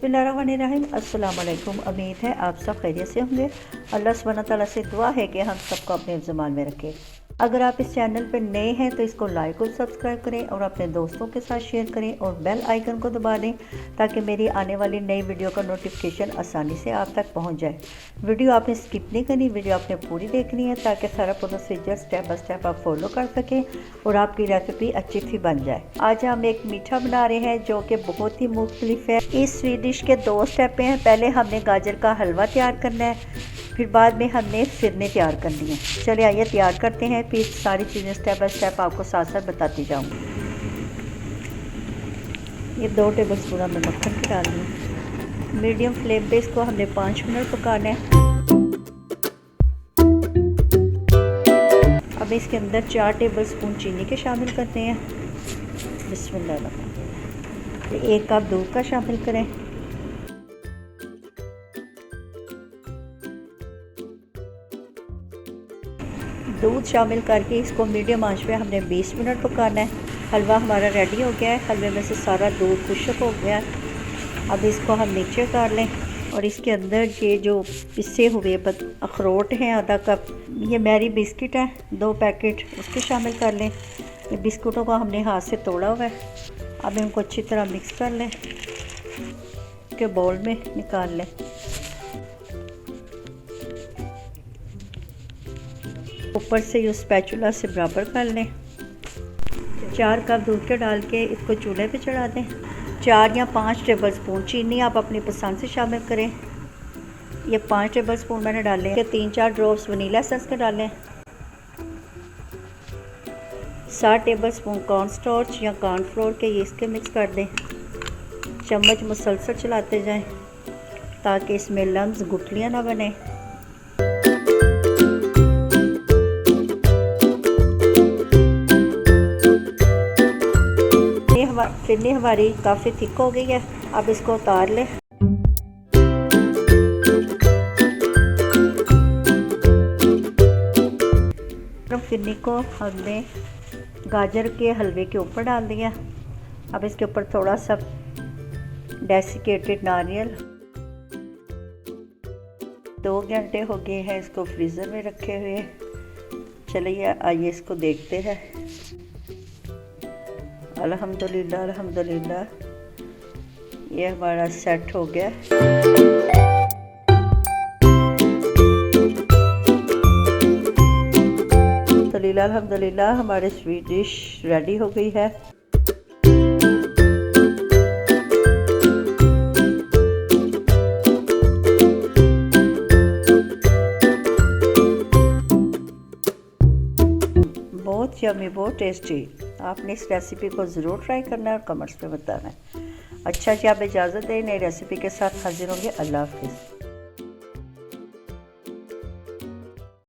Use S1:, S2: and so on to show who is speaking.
S1: बिस्मिल्लाहिर्रहमानिर्रहीम। अस्सलाम वालेकुम। उम्मीद है आप सब खैरियत से होंगे। अल्लाह सुब्हानहू तआला से दुआ है कि हम सबको अपने ज़मान में रखे। अगर आप इस चैनल पर नए हैं तो इसको लाइक और सब्सक्राइब करें और अपने दोस्तों के साथ शेयर करें और बेल आइकन को दबा दें ताकि मेरी आने वाली नई वीडियो का नोटिफिकेशन आसानी से आप तक पहुंच जाए। वीडियो आपने स्किप नहीं करनी, वीडियो आपने पूरी देखनी है ताकि सारा प्रोसीजर स्टेप बाय स्टेप आप फॉलो कर सकें और आपकी रेसिपी अच्छी सी बन जाए। आज हम एक मीठा बना रहे हैं जो कि बहुत ही मुख्तलिफ है। इस स्वीट डिश के 2 स्टेप हैं। पहले हमने गाजर का हलवा तैयार करना है, फिर बाद में हमने फिरने तैयार करनी है। चलिए आइए तैयार करते हैं, फिर सारी चीज़ें स्टेप बाय स्टेप आपको साथ साथ बताती जाऊँगी। ये 2 टेबल स्पून हमने मक्खन की डाल दी। मीडियम फ्लेम पे इसको हमने 5 मिनट पकाना है। अब इसके अंदर 4 टेबल स्पून चीनी के शामिल करते हैं। बिस्मिल्लाह। 1 कप दूध का शामिल करें। दूध शामिल करके इसको मीडियम आंच पे हमने 20 मिनट पकाना है। हलवा हमारा रेडी हो गया है। हलवे में से सारा दूध खुश्क हो गया है। अब इसको हम नीचे उतार लें और इसके अंदर ये जो पिसे हुए अखरोट हैं आधा कप, ये मैरी बिस्किट है 2 पैकेट, उसके शामिल कर लें। ये बिस्कुटों को हमने हाथ से तोड़ा हुआ है। अब इनको अच्छी तरह मिक्स कर लें, के बाउल में निकाल लें। ऊपर से ये स्पैचुला से बराबर कर लें। 4 कप दूध के डाल के इसको चूल्हे पे चढ़ा दें। 4 या 5 टेबल स्पून चीनी आप अपनी पसंद से शामिल करें। ये 5 टेबल स्पून मैंने डाले। 3-4 ड्रॉप्स वनीला एसेंस के डालें। 7 टेबल स्पून कॉर्नस्टार्च या कॉर्नफ्लोर के ये इसके मिक्स कर दें। चम्मच मुसलसल चलाते जाएं ताकि इसमें लम्स गुठलियाँ ना बने। फिरनी हमारी काफ़ी थिक हो गई है। अब इसको उतार लें। फिरनी को हमने गाजर के हलवे के ऊपर डाल दिया। अब इसके ऊपर थोड़ा सा डेसिकेटेड नारियल। 2 घंटे हो गए हैं इसको फ्रीज़र में रखे हुए। चलिए आइए इसको देखते हैं। अल्हम्दुलिल्लाह अल्हम्दुलिल्लाह ये हमारा सेट हो गया। अल्हम्दुलिल्लाह हमारे स्वीट डिश रेडी हो गई है। बहुत यम्मी, बहुत टेस्टी। आपने इस रेसिपी को ज़रूर ट्राई करना है और कमेंट्स में बताना है। अच्छा जी, आप इजाज़त दें, नई रेसिपी के साथ हाजिर होंगे। अल्लाह हाफिज़।